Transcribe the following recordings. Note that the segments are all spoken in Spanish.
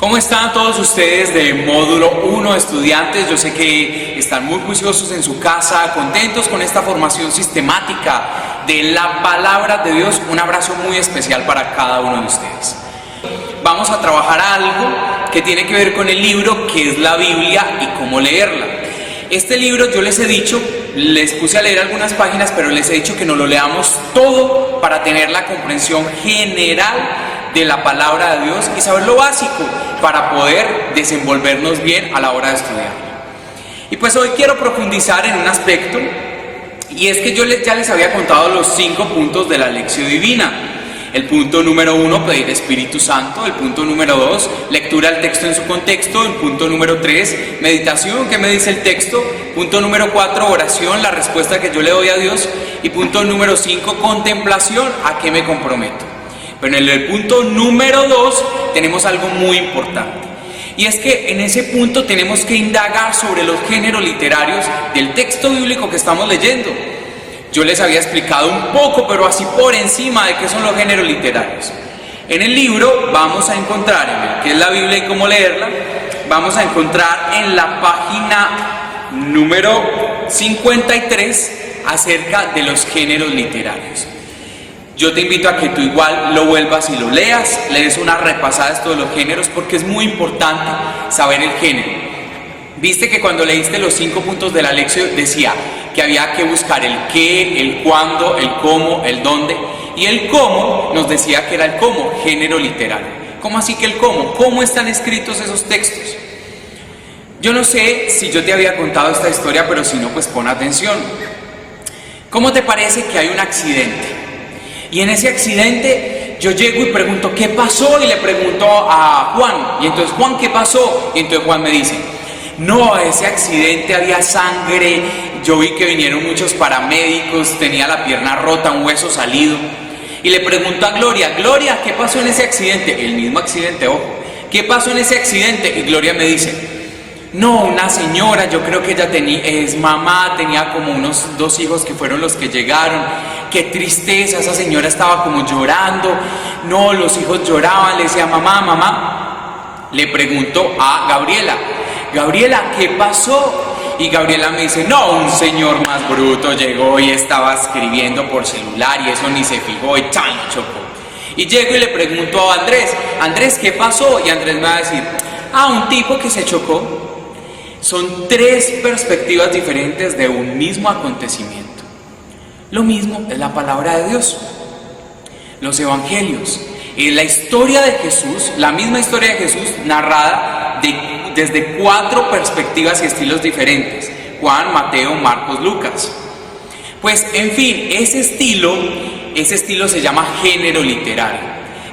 ¿Cómo están todos ustedes de módulo 1 estudiantes? Yo sé que están muy juiciosos en su casa, contentos con esta formación sistemática de la palabra de Dios. Un abrazo muy especial para cada uno de ustedes. Vamos a trabajar algo que tiene que ver con el libro que es la Biblia y cómo leerla. Este libro yo les he dicho, les puse a leer algunas páginas, pero les he dicho que no lo leamos todo para tener la comprensión general de la palabra de Dios y saber lo básico para poder desenvolvernos bien a la hora de estudiar. Y pues hoy quiero profundizar en un aspecto, y es que ya les había contado los 5 puntos de la lección divina. El punto número 1, pedir Espíritu Santo. El punto número 2, lectura del texto en su contexto. El punto número 3, meditación, ¿qué me dice el texto? Punto número 4, oración, la respuesta que yo le doy a Dios. Y punto número 5, contemplación, ¿a qué me comprometo? Pero en el punto número 2 tenemos algo muy importante. Y es que en ese punto tenemos que indagar sobre los géneros literarios del texto bíblico que estamos leyendo. Yo les había explicado un poco, pero así por encima, de qué son los géneros literarios. En el libro vamos a encontrar, en el que es la Biblia y cómo leerla, vamos a encontrar en la página número 53 acerca de los géneros literarios. Yo te invito a que tú igual lo vuelvas y lo leas, le des una repasada a estos de los géneros, porque es muy importante saber el género. Viste que cuando leíste los 5 puntos de la lección decía que había que buscar el qué, el cuándo, el cómo, el dónde, y el cómo nos decía que era el cómo, género literario. ¿Cómo así que el cómo? ¿Cómo están escritos esos textos? Yo no sé si yo te había contado esta historia, pero si no, pues pon atención. ¿Cómo te parece que hay un accidente? Y en ese accidente yo llego y pregunto, ¿qué pasó? Y le pregunto a Juan, y entonces, Juan, ¿qué pasó? Y entonces Juan me dice, no, ese accidente había sangre, yo vi que vinieron muchos paramédicos, tenía la pierna rota, un hueso salido. Y le pregunto a Gloria, Gloria, ¿qué pasó en ese accidente? El mismo accidente, ojo. ¿Qué pasó en ese accidente? Y Gloria me dice, no, una señora, yo creo que ella es mamá, tenía como unos 2 hijos que fueron los que llegaron. Qué tristeza, esa señora estaba como llorando. No, los hijos lloraban, le decía, mamá, mamá. Le pregunto a Gabriela, Gabriela, ¿qué pasó? Y Gabriela me dice, no, un señor más bruto llegó y estaba escribiendo por celular y eso ni se fijó y ¡chan! Chocó. Y llego y le pregunto a Andrés, Andrés, ¿qué pasó? Y Andrés me va a decir, un tipo que se chocó. Son 3 perspectivas diferentes de un mismo acontecimiento. Lo mismo es la palabra de Dios. Los evangelios, la historia de Jesús, la misma historia de Jesús narrada desde 4 perspectivas y estilos diferentes: Juan, Mateo, Marcos, Lucas. Pues en fin, ese estilo se llama género literario.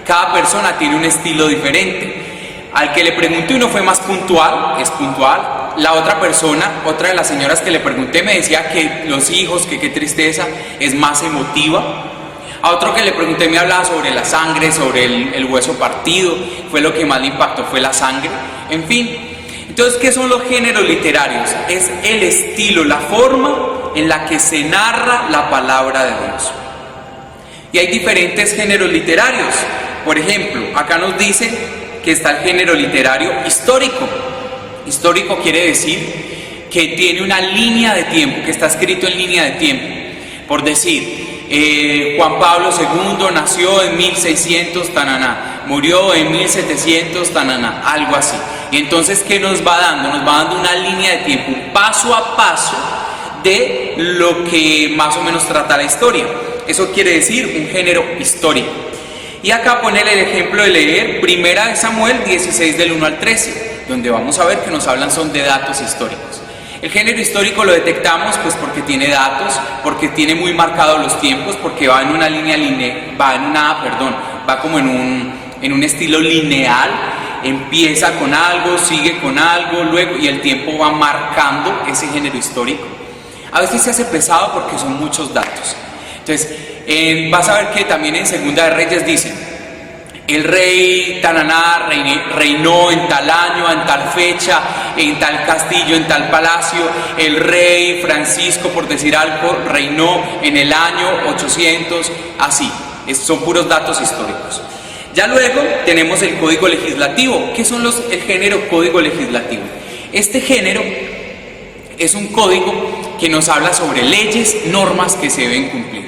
Cada persona tiene un estilo diferente. Al que le pregunté uno fue más puntual, es puntual. La otra persona, otra de las señoras que le pregunté, me decía que los hijos, que qué tristeza, es más emotiva. A otro que le pregunté me hablaba sobre la sangre, sobre el hueso partido, fue lo que más le impactó, fue la sangre. En fin, entonces, ¿qué son los géneros literarios? Es el estilo, la forma en la que se narra la palabra de Dios. Y hay diferentes géneros literarios. Por ejemplo, acá nos dice que está el género literario histórico. Histórico quiere decir que tiene una línea de tiempo, que está escrito en línea de tiempo. Por decir, Juan Pablo II nació en 1600, tananá, murió en 1700, tananá, algo así. Y entonces, ¿qué nos va dando? Nos va dando una línea de tiempo, un paso a paso de lo que más o menos trata la historia. Eso quiere decir un género histórico. Y acá poner el ejemplo de leer 1 Samuel 16 del 1 al 13, donde vamos a ver que nos hablan son de datos históricos. El género histórico lo detectamos pues porque tiene datos, porque tiene muy marcados los tiempos, porque va en una línea va como en un estilo lineal, empieza con algo, sigue con algo, luego, y el tiempo va marcando ese género histórico. A veces se hace pesado porque son muchos datos. Entonces, vas a ver que también en Segunda de Reyes dice, el rey Tananá reinó en tal año, en tal fecha, en tal castillo, en tal palacio. El rey Francisco, por decir algo, reinó en el año 800, así. Son puros datos históricos. Ya luego tenemos el código legislativo. ¿Qué son el género código legislativo? Este género es un código que nos habla sobre leyes, normas que se deben cumplir.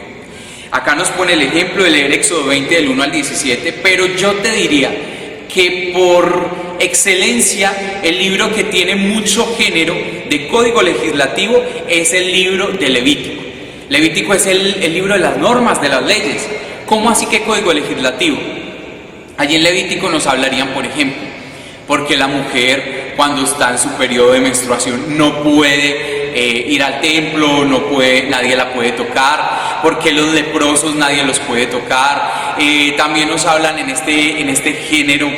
Acá nos pone el ejemplo de leer Éxodo 20 del 1 al 17, pero yo te diría que por excelencia el libro que tiene mucho género de código legislativo es el libro de Levítico. Levítico es el libro de las normas, de las leyes. ¿Cómo así que código legislativo? Allí en Levítico nos hablarían, por ejemplo, porque la mujer cuando está en su periodo de menstruación no puede ir al templo, nadie la puede tocar, porque los leprosos nadie los puede tocar. También nos hablan en este género,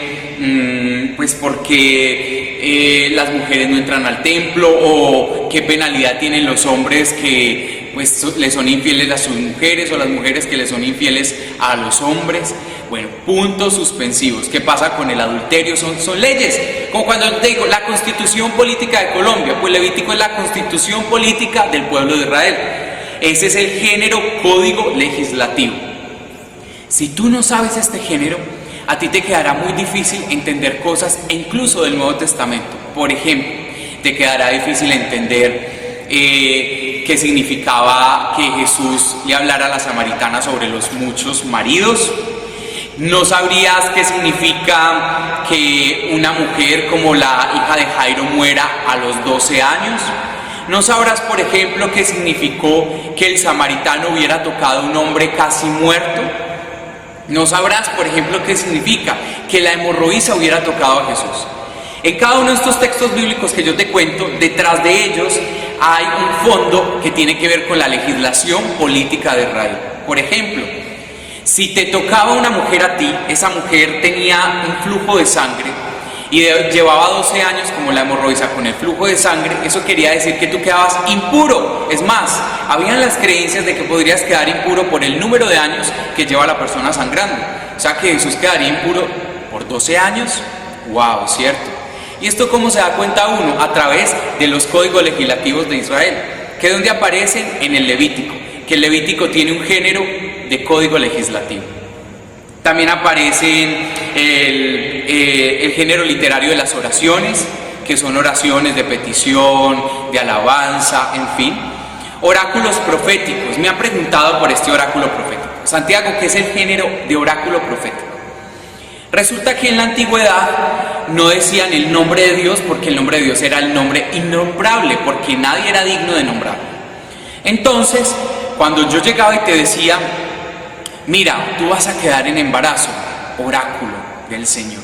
pues porque las mujeres no entran al templo, o qué penalidad tienen los hombres que pues le son infieles a sus mujeres, o las mujeres que le son infieles a los hombres. Bueno, puntos suspensivos. ¿Qué pasa con el adulterio? Son leyes. Como cuando te digo, la Constitución Política de Colombia, pues Levítico es la Constitución Política del pueblo de Israel. Ese es el género código legislativo. Si tú no sabes este género, a ti te quedará muy difícil entender cosas incluso del Nuevo Testamento. Por ejemplo, te quedará difícil entender qué significaba que Jesús le hablara a la samaritana sobre los muchos maridos. No sabrías qué significa que una mujer como la hija de Jairo muera a los 12 años. No sabrás, por ejemplo, qué significó que el samaritano hubiera tocado a un hombre casi muerto. No sabrás, por ejemplo, qué significa que la hemorroísa hubiera tocado a Jesús. En cada uno de estos textos bíblicos que yo te cuento, detrás de ellos hay un fondo que tiene que ver con la legislación política de Israel. Por ejemplo, si te tocaba una mujer a ti, esa mujer tenía un flujo de sangre y llevaba 12 años como la hemorroísa con el flujo de sangre. Eso quería decir que tú quedabas impuro. Es más, habían las creencias de que podrías quedar impuro por el número de años que lleva la persona sangrando. O sea que Jesús quedaría impuro por 12 años. ¡Wow! ¿Cierto? ¿Y esto cómo se da cuenta uno? A través de los códigos legislativos de Israel, que donde aparecen en el Levítico, que el Levítico tiene un género de código legislativo. También aparece el género literario de las oraciones, que son oraciones de petición, de alabanza, en fin. Oráculos proféticos. Me han preguntado por este oráculo profético. Santiago, ¿qué es el género de oráculo profético? Resulta que en la antigüedad no decían el nombre de Dios, porque el nombre de Dios era el nombre innombrable, porque nadie era digno de nombrarlo. Entonces, cuando yo llegaba y te decía, mira, tú vas a quedar en embarazo, oráculo del Señor.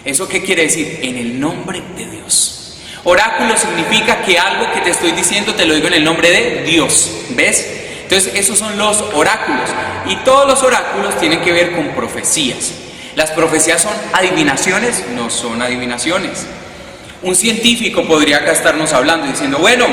¿Eso qué quiere decir? En el nombre de Dios. Oráculo significa que algo que te estoy diciendo te lo digo en el nombre de Dios. ¿Ves? Entonces, esos son los oráculos. Y todos los oráculos tienen que ver con profecías. ¿Las profecías son adivinaciones? No son adivinaciones. Un científico podría acá estarnos hablando diciendo, bueno,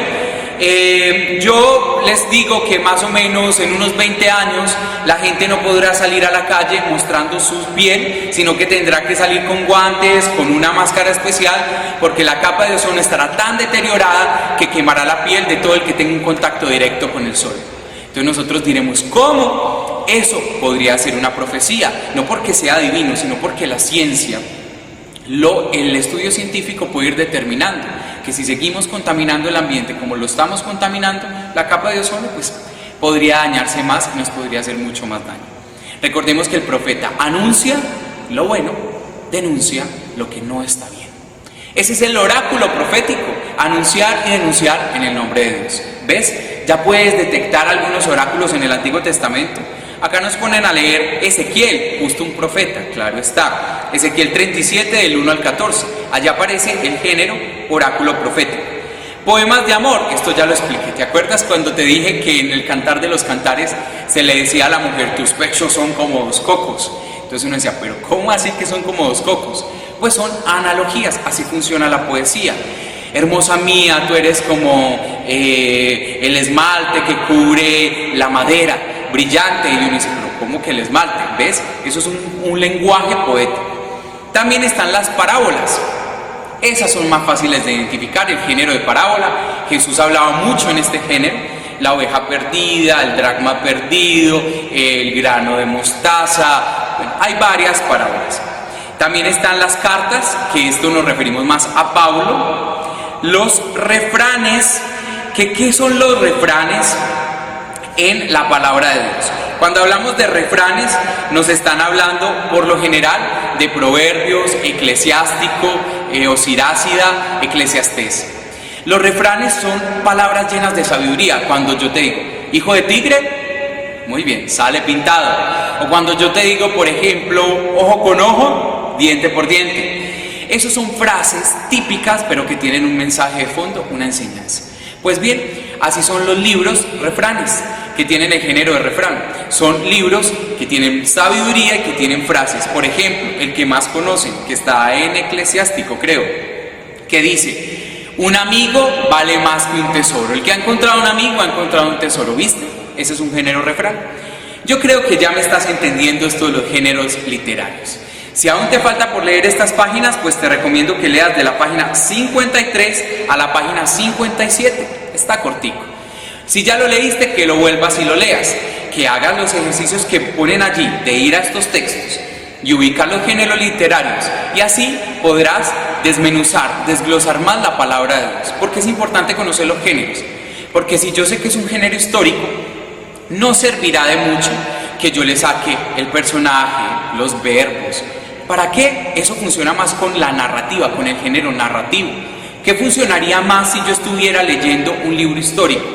yo les digo que más o menos en unos 20 años la gente no podrá salir a la calle mostrando su piel, sino que tendrá que salir con guantes, con una máscara especial, porque la capa de ozono estará tan deteriorada que quemará la piel de todo el que tenga un contacto directo con el sol. Entonces nosotros diremos, ¿cómo? Eso podría ser una profecía, no porque sea divino, sino porque la ciencia, el estudio científico puede ir determinando que si seguimos contaminando el ambiente como lo estamos contaminando, la capa de ozono pues podría dañarse más y nos podría hacer mucho más daño. Recordemos que el profeta anuncia lo bueno, denuncia lo que no está bien. Ese es el oráculo profético, anunciar y denunciar en el nombre de Dios. ¿Ves? Ya puedes detectar algunos oráculos en el Antiguo Testamento. Acá nos ponen a leer Ezequiel, justo un profeta, claro está. Ezequiel 37 del 1 al 14. Allá aparece el género oráculo profético. Poemas de amor, esto ya lo expliqué. ¿Te acuerdas cuando te dije que en el Cantar de los Cantares se le decía a la mujer, tus pechos son como 2 cocos? Entonces uno decía, pero ¿cómo así que son como 2 cocos? Pues son analogías, así funciona la poesía. Hermosa mía, tú eres como el esmalte que cubre la madera, brillante. Y uno dice, pero ¿cómo que el esmalte? ¿Ves? Eso es un lenguaje poético. También están las parábolas. Esas son más fáciles de identificar, el género de parábola. Jesús hablaba mucho en este género. La oveja perdida, el dracma perdido, el grano de mostaza, Bueno, hay varias parábolas. También están las cartas, que esto nos referimos más a Pablo. Los refranes, que ¿qué son los refranes en la palabra de Dios? Cuando hablamos de refranes, nos están hablando por lo general de Proverbios, Eclesiástico, o Sirácida, Eclesiastés. Los refranes son palabras llenas de sabiduría. Cuando yo te digo, hijo de tigre, muy bien, sale pintado. O cuando yo te digo, por ejemplo, ojo con ojo, diente por diente. Esas son frases típicas, pero que tienen un mensaje de fondo, una enseñanza. Pues bien, así son los libros refranes, que tienen el género de refrán. Son libros que tienen sabiduría y que tienen frases. Por ejemplo, el que más conocen, que está en Eclesiástico, creo, que dice: un amigo vale más que un tesoro. El que ha encontrado un amigo ha encontrado un tesoro. ¿Viste? Ese es un género refrán. Yo creo que ya me estás entendiendo esto de los géneros literarios. Si aún te falta por leer estas páginas, pues te recomiendo que leas de la página 53 a la página 57. Está cortico. Si ya lo leíste, que lo vuelvas y lo leas. Que hagas los ejercicios que ponen allí de ir a estos textos y ubicar los géneros literarios. Y así podrás desmenuzar, desglosar más la palabra de Dios. Porque es importante conocer los géneros. Porque si yo sé que es un género histórico, no servirá de mucho que yo le saque el personaje, los verbos. ¿Para qué? Eso funciona más con la narrativa, con el género narrativo. ¿Qué funcionaría más si yo estuviera leyendo un libro histórico?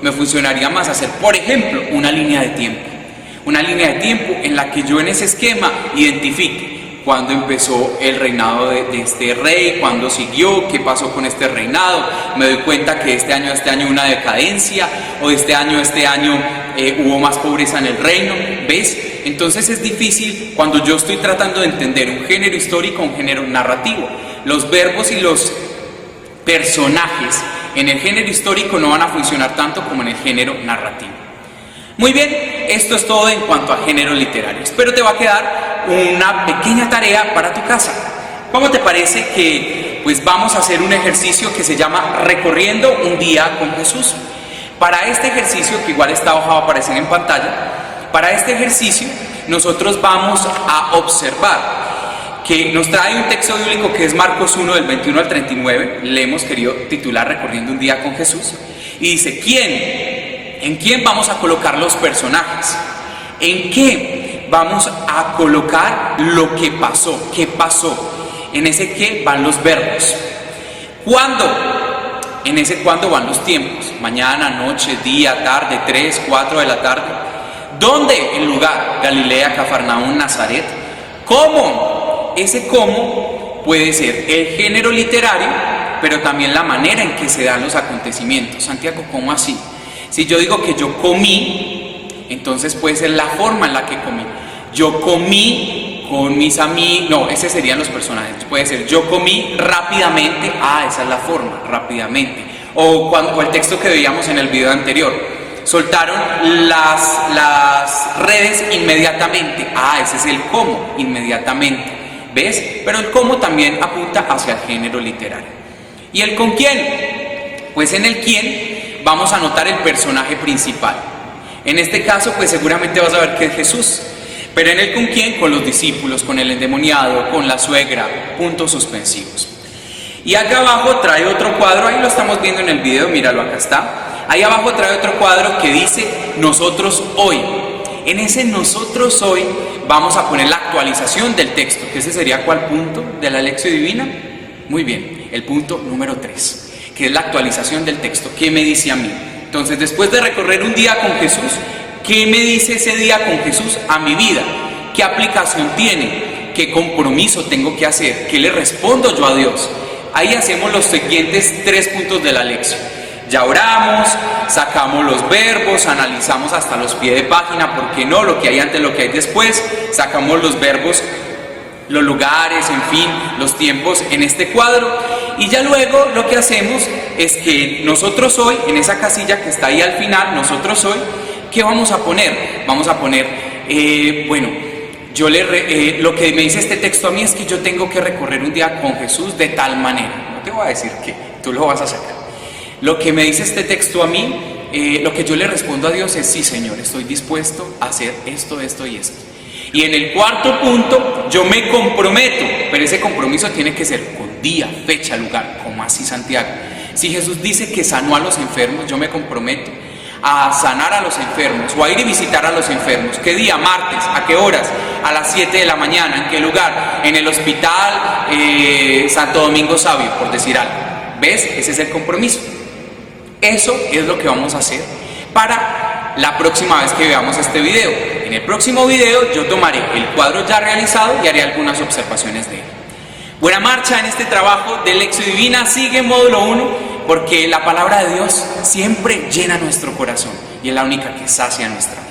Me funcionaría más hacer, por ejemplo, una línea de tiempo. Una línea de tiempo en la que yo en ese esquema identifique cuándo empezó el reinado de este rey, cuándo siguió, qué pasó con este reinado. Me doy cuenta que este año una decadencia, o este año hubo más pobreza en el reino. ¿Ves? Entonces es difícil cuando yo estoy tratando de entender un género histórico, un género narrativo. Los verbos y los personajes en el género histórico no van a funcionar tanto como en el género narrativo. Muy bien, esto es todo en cuanto a géneros literarios, pero te va a quedar una pequeña tarea para tu casa. ¿Cómo te parece que pues vamos a hacer un ejercicio que se llama Recorriendo un día con Jesús? Para este ejercicio, que igual está abajo, va a aparecer en pantalla, para este ejercicio nosotros vamos a observar que nos trae un texto bíblico que es Marcos 1 del 21 al 39, le hemos querido titular Recorriendo un día con Jesús, y dice: ¿en quién vamos a colocar los personajes? ¿En qué vamos a colocar lo que pasó? ¿Qué pasó? En ese qué van los verbos. ¿Cuándo? En ese cuándo van los tiempos. Mañana, noche, día, tarde, 3, 4 de la tarde. ¿Dónde? El lugar. Galilea, Cafarnaúm, Nazaret. ¿Cómo? Ese cómo puede ser el género literario, pero también la manera en que se dan los acontecimientos. Santiago, ¿cómo así? Si yo digo que yo comí, entonces puede ser la forma en la que comí. Yo comí con mis amigos, no, esos serían los personajes. Puede ser yo comí rápidamente, esa es la forma, rápidamente. O el texto que veíamos en el video anterior, soltaron las redes inmediatamente, ese es el cómo, inmediatamente. ¿Ves? Pero el cómo también apunta hacia el género literario. ¿Y el con quién? Pues en el quién vamos a notar el personaje principal. En este caso, pues seguramente vas a ver que es Jesús. Pero en el con quién, con los discípulos, con el endemoniado, con la suegra, puntos suspensivos. Y acá abajo trae otro cuadro, ahí lo estamos viendo en el video, míralo, acá está. Ahí abajo trae otro cuadro que dice nosotros hoy. En ese nosotros hoy vamos a poner la actualización del texto, que ese sería ¿cuál punto de la lección divina? Muy bien, el punto número 3, que es la actualización del texto. ¿Qué me dice a mí? Entonces, después de recorrer un día con Jesús, ¿qué me dice ese día con Jesús a mi vida? ¿Qué aplicación tiene? ¿Qué compromiso tengo que hacer? ¿Qué le respondo yo a Dios? Ahí hacemos los siguientes 3 puntos de la lección. Ya oramos, sacamos los verbos, analizamos hasta los pies de página, ¿por qué no? Lo que hay antes, lo que hay después, sacamos los verbos, los lugares, en fin, los tiempos en este cuadro. Y ya luego lo que hacemos es que nosotros hoy, en esa casilla que está ahí al final, nosotros hoy, ¿qué vamos a poner? Vamos a poner, lo que me dice este texto a mí es que yo tengo que recorrer un día con Jesús de tal manera. No te voy a decir qué, tú lo vas a sacar. Lo que me dice este texto a mí, lo que yo le respondo a Dios es: sí, Señor, estoy dispuesto a hacer esto, esto y esto. Y en el cuarto punto, yo me comprometo, pero ese compromiso tiene que ser con día, fecha, lugar, como así Santiago. Si Jesús dice que sanó a los enfermos, yo me comprometo a sanar a los enfermos o a ir y visitar a los enfermos. ¿Qué día? Martes. ¿A qué horas? A las 7 de la mañana. ¿En qué lugar? En el hospital Santo Domingo Sabio, por decir algo. ¿Ves? Ese es el compromiso. Eso es lo que vamos a hacer para la próxima vez que veamos este video. En el próximo video yo tomaré el cuadro ya realizado y haré algunas observaciones de él. Buena marcha en este trabajo de Lección Divina. Sigue módulo 1 porque la palabra de Dios siempre llena nuestro corazón y es la única que sacia nuestra vida.